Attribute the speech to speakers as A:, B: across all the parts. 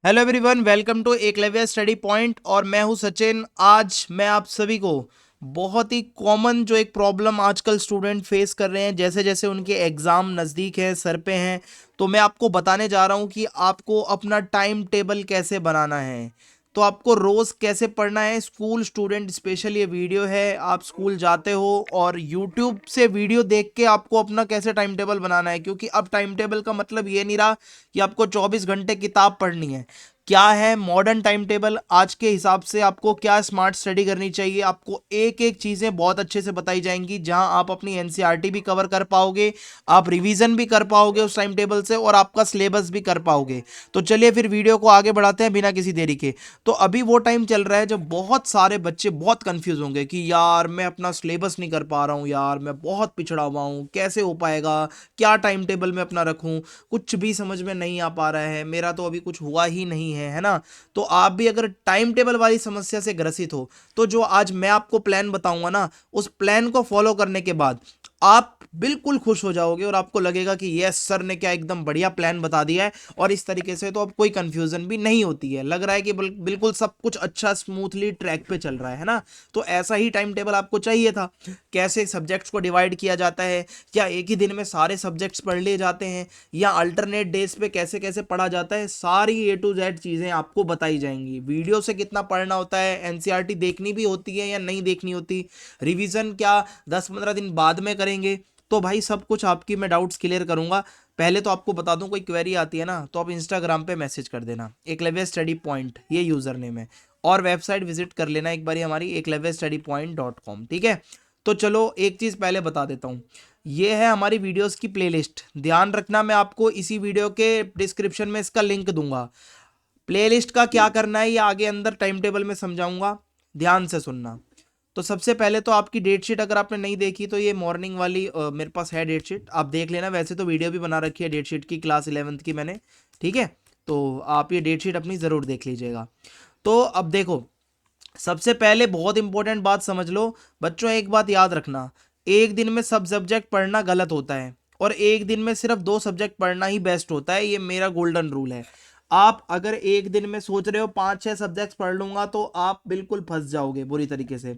A: Hello everyone, welcome to Eklavya study point. और मैं हूं सचिन। आज मैं आप सभी को बहुत ही कॉमन जो एक प्रॉब्लम आजकल स्टूडेंट फेस कर रहे हैं, जैसे जैसे उनके एग्ज़ाम नज़दीक है, सर पे हैं, तो मैं आपको बताने जा रहा हूं कि आपको अपना टाइम टेबल कैसे बनाना है। तो आपको रोज़ कैसे पढ़ना है। स्कूल स्टूडेंट स्पेशल ये वीडियो है। आप स्कूल जाते हो और यूट्यूब से वीडियो देख के आपको अपना कैसे टाइम टेबल बनाना है, क्योंकि अब टाइम टेबल का मतलब ये नहीं रहा कि आपको 24 घंटे किताब पढ़नी है। क्या है मॉडर्न टाइम टेबल, आज के हिसाब से आपको क्या स्मार्ट स्टडी करनी चाहिए, आपको एक एक चीज़ें बहुत अच्छे से बताई जाएंगी, जहां आप अपनी एनसीईआरटी भी कवर कर पाओगे, आप रिवीजन भी कर पाओगे उस टाइम टेबल से, और आपका सिलेबस भी कर पाओगे। तो चलिए फिर वीडियो को आगे बढ़ाते हैं बिना किसी देरी के। तो अभी वो टाइम चल रहा है जब बहुत सारे बच्चे बहुत कंफ्यूज होंगे कि यार मैं अपना सिलेबस नहीं कर पा रहा हूँ, यार मैं बहुत पिछड़ा हुआ हूँ, कैसे हो पाएगा, क्या टाइम टेबल में अपना रखूँ, कुछ भी समझ में नहीं आ पा रहा है, मेरा तो अभी कुछ हुआ ही नहीं है ना। तो आप भी अगर टाइम टेबल वाली समस्या से ग्रसित हो, तो जो आज मैं आपको प्लान बताऊंगा ना, उस प्लान को फॉलो करने के बाद आप बिल्कुल खुश हो जाओगे और आपको लगेगा कि यस, सर ने क्या एकदम बढ़िया प्लान बता दिया है। और इस तरीके से तो अब कोई कंफ्यूजन भी नहीं होती है, लग रहा है कि बिल्कुल सब कुछ अच्छा स्मूथली ट्रैक पे चल रहा है ना। तो ऐसा ही टाइम टेबल आपको चाहिए था। कैसे सब्जेक्ट्स को डिवाइड किया जाता है, क्या एक ही दिन में सारे सब्जेक्ट्स पढ़ लिए जाते हैं, या अल्टरनेट डेज पे कैसे कैसे पढ़ा जाता है, सारी ए टू जेड चीज़ें आपको बताई जाएंगी। वीडियो से कितना पढ़ना होता है, एनसीईआरटी देखनी भी होती है या नहीं देखनी होती, रिवीजन क्या 10-15 दिन बाद में करेंगे, तो भाई सब कुछ आपकी मैं डाउट्स क्लियर करूंगा। पहले तो आपको बता दूं, कोई क्वेरी आती है ना तो आप इंस्टाग्राम पे मैसेज कर देना, एकलव्य स्टडी पॉइंट ये यूज़र नेम है। और वेबसाइट विजिट कर लेना एक बार हमारी eklavyastudypoint.com, ठीक है। तो चलो एक चीज़ पहले बता देता हूँ, ये है हमारी वीडियोस की प्लेलिस्ट। ध्यान रखना, मैं आपको इसी वीडियो के डिस्क्रिप्शन में इसका लिंक दूंगा। प्लेलिस्ट का क्या करना है ये आगे अंदर टाइम टेबल में समझाऊंगा, ध्यान से सुनना। तो सबसे पहले तो आपकी डेट शीट अगर आपने नहीं देखी तो ये मॉर्निंग वाली मेरे पास है डेट शीट, आप देख लेना। वैसे तो वीडियो भी बना रखी है डेट शीट की, क्लास 11th की मैंने, ठीक है। तो आप ये डेट शीट अपनी ज़रूर देख लीजिएगा। तो अब देखो, सबसे पहले बहुत इंपॉर्टेंट बात समझ लो बच्चों, एक बात याद रखना, एक दिन में सब सब्जेक्ट पढ़ना गलत होता है, और एक दिन में सिर्फ 2 सब्जेक्ट पढ़ना ही बेस्ट होता है। ये मेरा गोल्डन रूल है। आप अगर एक दिन में सोच रहे हो 5-6 सब्जेक्ट्स पढ़ लूंगा, तो आप बिल्कुल फंस जाओगे बुरी तरीके से।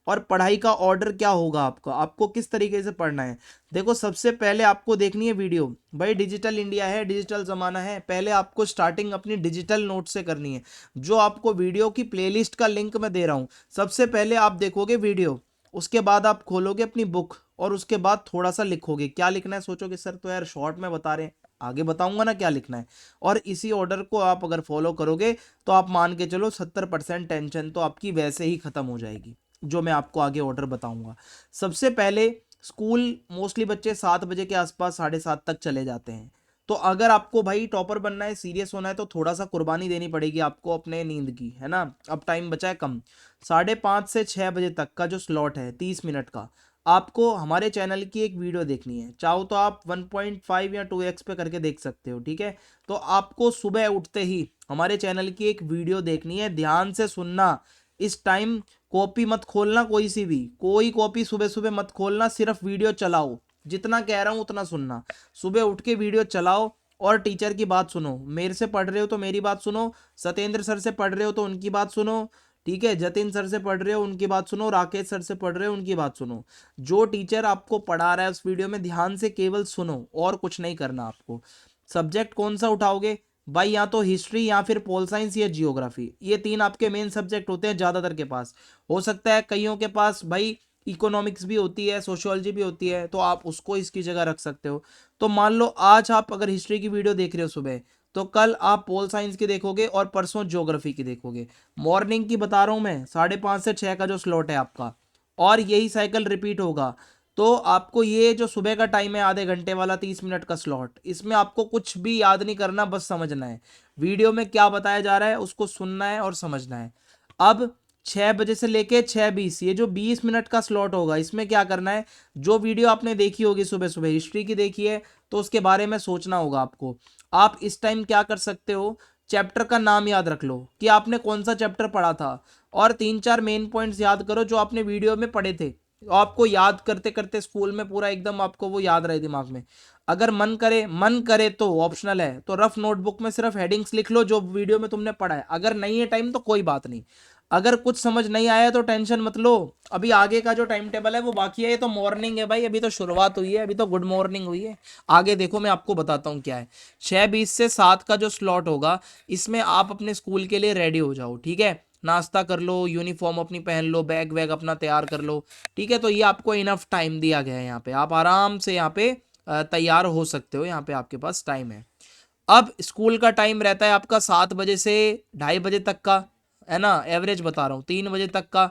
A: और पढ़ाई का ऑर्डर क्या होगा आपका, आपको किस तरीके से पढ़ना है। देखो, सबसे पहले आपको देखनी है वीडियो। भाई डिजिटल इंडिया है, डिजिटल ज़माना है, पहले आपको स्टार्टिंग अपनी डिजिटल नोट से करनी है। जो आपको वीडियो की प्लेलिस्ट का लिंक मैं दे रहा हूँ, सबसे पहले आप देखोगे वीडियो, उसके बाद आप खोलोगे अपनी बुक, और उसके बाद थोड़ा सा लिखोगे। क्या लिखना है सोचोगे, सर तो यार शॉर्ट में बता रहे हैं, आगे बताऊंगा ना क्या लिखना है। और इसी ऑर्डर को आप अगर फॉलो करोगे, तो आप मान के चलो 70% टेंशन तो आपकी वैसे ही खत्म हो जाएगी, जो मैं आपको आगे ऑर्डर बताऊंगा। सबसे पहले स्कूल मोस्टली बच्चे 7 बजे के आसपास, 7:30 तक चले जाते हैं। तो अगर आपको भाई टॉपर बनना है, सीरियस होना है, तो थोड़ा सा कुर्बानी देनी पड़ेगी आपको अपने नींद की, है ना। अब टाइम बचा है कम, 5:30 से 6 बजे तक का जो स्लॉट है 30 मिनट का, आपको हमारे चैनल की एक वीडियो देखनी है। चाहो तो आप 1.5 या 2x पे करके देख सकते हो, ठीक है। तो आपको सुबह उठते ही हमारे चैनल की एक वीडियो देखनी है, ध्यान से सुनना। इस टाइम कॉपी मत खोलना, कोई सी भी, कोई कॉपी सुबह सुबह मत खोलना, सिर्फ वीडियो चलाओ। जितना कह रहा हूँ उतना सुनना। सुबह उठ के वीडियो चलाओ और टीचर की बात सुनो। मेरे से पढ़ रहे हो तो मेरी बात सुनो, सत्येंद्र सर से पढ़ रहे हो तो उनकी बात सुनो, ठीक है, जतिन सर से पढ़ रहे हो उनकी बात सुनो, राकेश सर से पढ़ रहे हो उनकी बात सुनो। जो टीचर आपको पढ़ा रहा है उस वीडियो में ध्यान से केवल सुनो, और कुछ नहीं करना आपको। सब्जेक्ट कौन सा उठाओगे भाई, या तो हिस्ट्री या फिर पोल साइंस या जियोग्राफी, ये 3 आपके मेन सब्जेक्ट होते हैं ज़्यादातर के पास। हो सकता है कईयों के पास भाई इकोनॉमिक्स भी होती है, सोशियोलॉजी भी होती है, तो आप उसको इसकी जगह रख सकते हो। तो मान लो आज आप अगर हिस्ट्री की वीडियो देख रहे हो सुबह, तो कल आप पोल साइंस की देखोगे और परसों ज्योग्राफी की देखोगे। मॉर्निंग की बता रहा हूँ मैं, 5:30 से 6 का जो स्लॉट है आपका, और यही साइकिल रिपीट होगा। तो आपको ये जो सुबह का टाइम है आधे घंटे वाला 30 मिनट का स्लॉट, इसमें आपको कुछ भी याद नहीं करना, बस समझना है वीडियो में क्या बताया जा रहा है, उसको सुनना है और समझना है। अब 6 बजे से लेके 6:20, ये जो 20 मिनट का स्लॉट होगा, इसमें क्या करना है, जो वीडियो आपने देखी होगी सुबह सुबह हिस्ट्री की देखी है, तो उसके बारे में सोचना होगा आपको। आप इस टाइम क्या कर सकते हो, चैप्टर का नाम याद रख लो कि आपने कौन सा चैप्टर पढ़ा था, और 3-4 मेन पॉइंट्स याद करो जो आपने वीडियो में पढ़े थे। आपको याद करते करते स्कूल में पूरा एकदम आपको वो याद रहे दिमाग में। अगर मन करे तो ऑप्शनल है, तो रफ नोटबुक में सिर्फ हेडिंग्स लिख लो जो वीडियो में तुमने पढ़ा है। अगर नहीं है टाइम तो कोई बात नहीं, अगर कुछ समझ नहीं आया तो टेंशन मत लो, अभी आगे का जो टाइम टेबल है वो बाकी है। ये तो मॉर्निंग है भाई, अभी तो शुरुआत हुई है, अभी तो गुड मॉर्निंग हुई है। आगे देखो मैं आपको बताता हूँ क्या है। 6:20 से 7 का जो स्लॉट होगा, इसमें आप अपने स्कूल के लिए रेडी हो जाओ, ठीक है। नाश्ता कर लो, यूनिफॉर्म अपनी पहन लो, बैग वैग अपना तैयार कर लो, ठीक है। तो ये आपको इनफ टाइम दिया गया है, यहाँ पे आप आराम से यहाँ पे तैयार हो सकते हो, यहाँ पे आपके पास टाइम है। अब स्कूल का टाइम रहता है आपका 7 बजे से 2:30 बजे तक का, है ना, एवरेज बता रहा हूँ, 3 बजे तक का।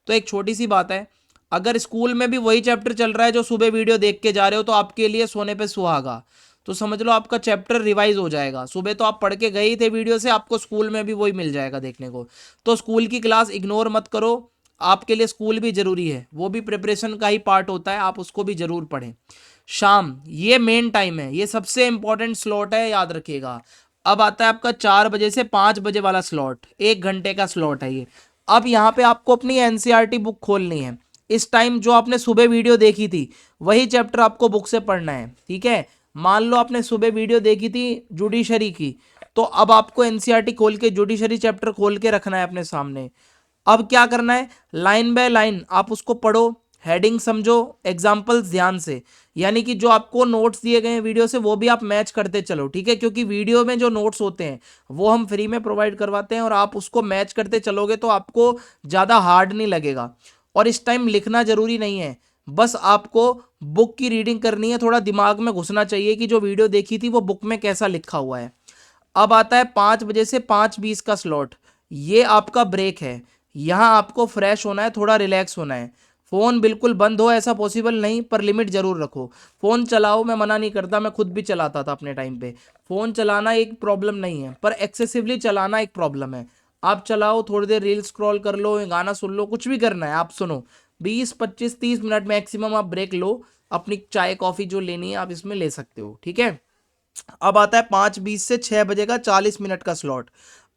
A: तो एक छोटी सी बात है, अगर स्कूल में भी वही चैप्टर चल रहा है जो सुबह वीडियो देख के जा रहे हो, तो आपके लिए सोने पे सुहागा। तो समझ लो आपका चैप्टर रिवाइज हो जाएगा। सुबह तो आप पढ़ के गए ही थे वीडियो से, आपको स्कूल में भी वही मिल जाएगा देखने को। तो स्कूल की क्लास इग्नोर मत करो, आपके लिए स्कूल भी जरूरी है, वो भी प्रिपरेशन का ही पार्ट होता है, आप उसको भी जरूर पढ़ें। शाम, ये मेन टाइम है, ये सबसे इंपॉर्टेंट स्लॉट है, याद रखिएगा। अब आता है आपका 4 बजे से 5 बजे वाला स्लॉट, 1 घंटे का स्लॉट है ये। अब यहाँ पे आपको अपनी एनसीईआरटी बुक खोलनी है। इस टाइम जो आपने सुबह वीडियो देखी थी वही चैप्टर आपको बुक से पढ़ना है, ठीक है। मान लो आपने सुबह वीडियो देखी थी जुडिशरी की, तो अब आपको एनसीईआरटी खोल के जुडिशरी चैप्टर खोल के रखना है अपने सामने। अब क्या करना है, लाइन बाय लाइन आप उसको पढ़ो, हेडिंग समझो, एग्जाम्पल्स ध्यान से, यानी कि जो आपको नोट्स दिए गए हैं वीडियो से वो भी आप मैच करते चलो, ठीक है। क्योंकि वीडियो में जो नोट्स होते हैं वो हम फ्री में प्रोवाइड करवाते हैं, और आप उसको मैच करते चलोगे तो आपको ज़्यादा हार्ड नहीं लगेगा। और इस टाइम लिखना जरूरी नहीं है, बस आपको बुक की रीडिंग करनी है, थोड़ा दिमाग में घुसना चाहिए कि जो वीडियो देखी थी वो बुक में कैसा लिखा हुआ है। अब आता है 5 बजे से 5:20 का स्लॉट, ये आपका ब्रेक है। यहाँ आपको फ्रेश होना है, थोड़ा रिलैक्स होना है। फ़ोन बिल्कुल बंद हो ऐसा पॉसिबल नहीं, पर लिमिट ज़रूर रखो। फ़ोन चलाओ, मैं मना नहीं करता, मैं खुद भी चलाता था अपने टाइम पे। फ़ोन चलाना एक प्रॉब्लम नहीं है, पर एक्सेसिवली चलाना एक प्रॉब्लम है। आप चलाओ, थोड़ी देर रील स्क्रॉल कर लो, गाना सुन लो, कुछ भी करना है आप सुनो, 20, 25, 30 मिनट मैक्सिमम आप ब्रेक लो। अपनी चाय कॉफ़ी जो लेनी है आप इसमें ले सकते हो, ठीक है। अब आता है 5:20 से 6 बजे का 40 मिनट का स्लॉट।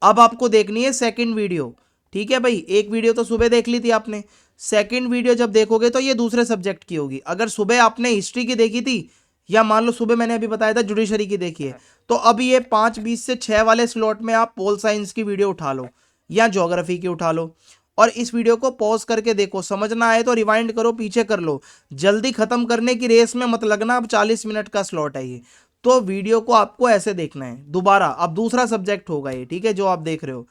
A: अब आपको देखनी है सेकंड वीडियो, ठीक है भाई। एक वीडियो तो सुबह देख ली थी आपने, सेकंड वीडियो जब देखोगे तो ये दूसरे सब्जेक्ट की होगी। अगर सुबह आपने हिस्ट्री की देखी थी, या मान लो सुबह मैंने अभी बताया था जुडिशरी की देखी है, तो अब ये 5:20 से 6 वाले स्लॉट में आप पोल साइंस की वीडियो उठा लो या ज्योग्राफी की उठा लो, और इस वीडियो को पॉज करके देखो, समझ ना आए तो रिवाइंड करो, पीछे कर लो। जल्दी खत्म करने की रेस में मत लगना, अब 40 मिनट का स्लॉट है ये। तो वीडियो को आपको ऐसे देखना है दोबारा, अब दूसरा सब्जेक्ट होगा ये, ठीक है, जो आप देख रहे हो।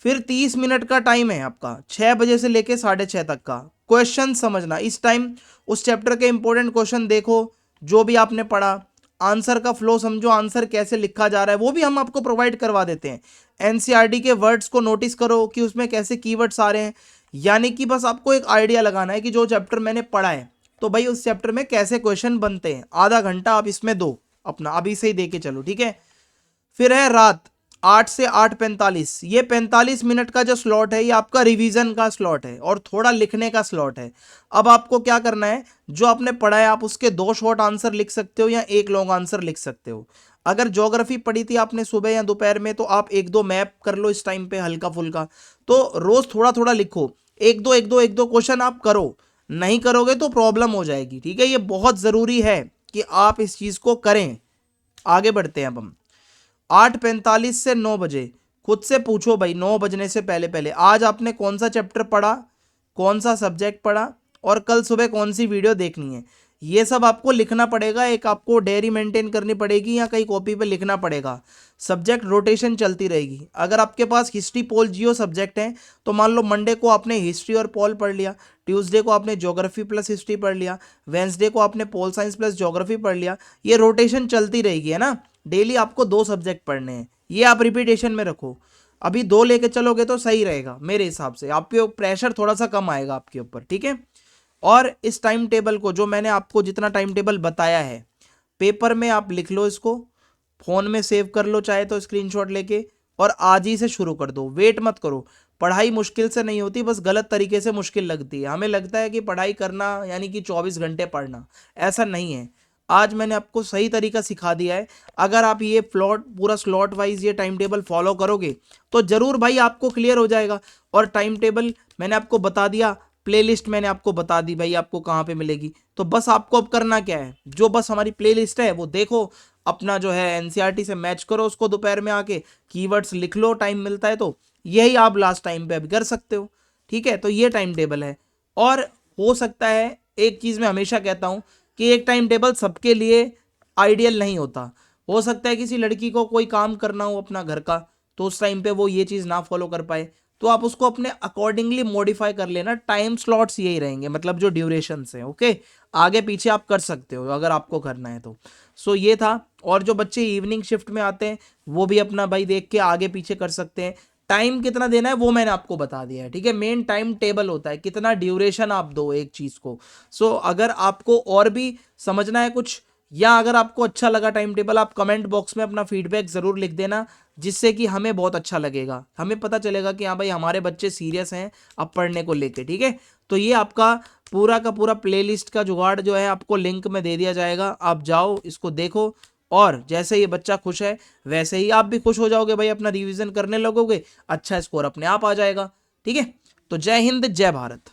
A: फिर 30 मिनट का टाइम है आपका, 6 बजे से लेके 6:30 तक का। क्वेश्चन समझना, इस टाइम उस चैप्टर के इंपॉर्टेंट क्वेश्चन देखो जो भी आपने पढ़ा, आंसर का फ्लो समझो, आंसर कैसे लिखा जा रहा है वो भी हम आपको प्रोवाइड करवा देते हैं। एनसीईआरटी के वर्ड्स को नोटिस करो कि उसमें कैसे कीवर्ड्स आ रहे हैं, यानी कि बस आपको एक आइडिया लगाना है कि जो चैप्टर मैंने पढ़ा है तो भाई उस चैप्टर में कैसे क्वेश्चन बनते हैं। आधा घंटा आप इसमें दो अपना, अभी से ही दे के चलो, ठीक है। फिर है रात 8 से 8:45, ये 45 मिनट का जो स्लॉट है ये आपका रिवीजन का स्लॉट है और थोड़ा लिखने का स्लॉट है। अब आपको क्या करना है, जो आपने पढ़ा है आप उसके 2 शॉर्ट आंसर लिख सकते हो या 1 लॉन्ग आंसर लिख सकते हो। अगर ज्योग्राफी पढ़ी थी आपने सुबह या दोपहर में, तो आप 1-2 मैप कर लो इस टाइम पे हल्का फुल्का। तो रोज थोड़ा थोड़ा लिखो, 1-2 क्वेश्चन आप करो, नहीं करोगे तो प्रॉब्लम हो जाएगी, ठीक है। ये बहुत ज़रूरी है कि आप इस चीज़ को करें। आगे बढ़ते हैं अब हम। 8:45 से 9 बजे खुद से पूछो भाई, 9 बजने से पहले पहले आज आपने कौन सा चैप्टर पढ़ा, कौन सा सब्जेक्ट पढ़ा, और कल सुबह कौन सी वीडियो देखनी है। ये सब आपको लिखना पड़ेगा, एक आपको डायरी मेंटेन करनी पड़ेगी या कहीं कॉपी पे लिखना पड़ेगा। सब्जेक्ट रोटेशन चलती रहेगी। अगर आपके पास हिस्ट्री पोल जियो सब्जेक्ट हैं तो मान लो मंडे को आपने हिस्ट्री और पोल पढ़ लिया, ट्यूसडे को आपने ज्योग्राफी प्लस हिस्ट्री पढ़ लिया, वेंसडे को आपने पोल साइंस प्लस ज्योग्राफी पढ़ लिया। ये रोटेशन चलती रहेगी, है ना। डेली आपको 2 सब्जेक्ट पढ़ने हैं, ये आप रिपीटेशन में रखो। अभी 2 लेके चलोगे तो सही रहेगा मेरे हिसाब से, आपके प्रेशर थोड़ा सा कम आएगा आपके ऊपर, ठीक है। और इस टाइम टेबल को, जो मैंने आपको जितना टाइम टेबल बताया है, पेपर में आप लिख लो इसको, फोन में सेव कर लो चाहे तो स्क्रीनशॉट लेके, और आज ही से शुरू कर दो, वेट मत करो। पढ़ाई मुश्किल से नहीं होती, बस गलत तरीके से मुश्किल लगती है। हमें लगता है कि पढ़ाई करना यानी कि 24 घंटे पढ़ना, ऐसा नहीं है। आज मैंने आपको सही तरीका सिखा दिया है। अगर आप ये पूरा स्लॉट वाइज ये टाइम टेबल फॉलो करोगे तो जरूर भाई आपको क्लियर हो जाएगा। और टाइम टेबल मैंने आपको बता दिया, प्लेलिस्ट मैंने आपको बता दी भाई आपको कहाँ पे मिलेगी। तो बस आपको अब करना क्या है, जो बस हमारी प्लेलिस्ट है वो देखो, अपना जो है एनसीईआरटी से मैच करो उसको, दोपहर में आके कीवर्ड्स लिख लो, टाइम मिलता है तो यही आप लास्ट टाइम पे अभी कर सकते हो। ठीक है, तो ये टाइम टेबल है। और हो सकता है, एक चीज़ मैं हमेशा कहता हूँ कि एक टाइम टेबल सबके लिए आइडियल नहीं होता। हो सकता है किसी लड़की को कोई काम करना हो अपना घर का, तो उस टाइम पे वो ये चीज़ ना फॉलो कर पाए, तो आप उसको अपने अकॉर्डिंगली मॉडिफाई कर लेना। टाइम स्लॉट्स यही रहेंगे, मतलब जो ड्यूरेशंस हैं, ओके, आगे पीछे आप कर सकते हो अगर आपको करना है तो। सो ये था। और जो बच्चे इवनिंग शिफ्ट में आते हैं वो भी अपना भाई देख के आगे पीछे कर सकते हैं। टाइम कितना देना है वो मैंने आपको बता दिया है, ठीक है। मेन टाइम टेबल होता है कितना ड्यूरेशन आप दो एक चीज़ को। सो अगर आपको और भी समझना है कुछ, या अगर आपको अच्छा लगा टाइम टेबल, आप कमेंट बॉक्स में अपना फीडबैक ज़रूर लिख देना, जिससे कि हमें बहुत अच्छा लगेगा, हमें पता चलेगा कि हाँ भाई हमारे बच्चे सीरियस हैं अब पढ़ने को लेके, ठीक है। तो ये आपका पूरा का पूरा प्लेलिस्ट का जुगाड़ जो है आपको लिंक में दे दिया जाएगा, आप जाओ इसको देखो, और जैसे ये बच्चा खुश है वैसे ही आप भी खुश हो जाओगे भाई, अपना रिवीजन करने लगोगे, अच्छा स्कोर अपने आप आ जाएगा। ठीक है, तो जय हिंद जय भारत।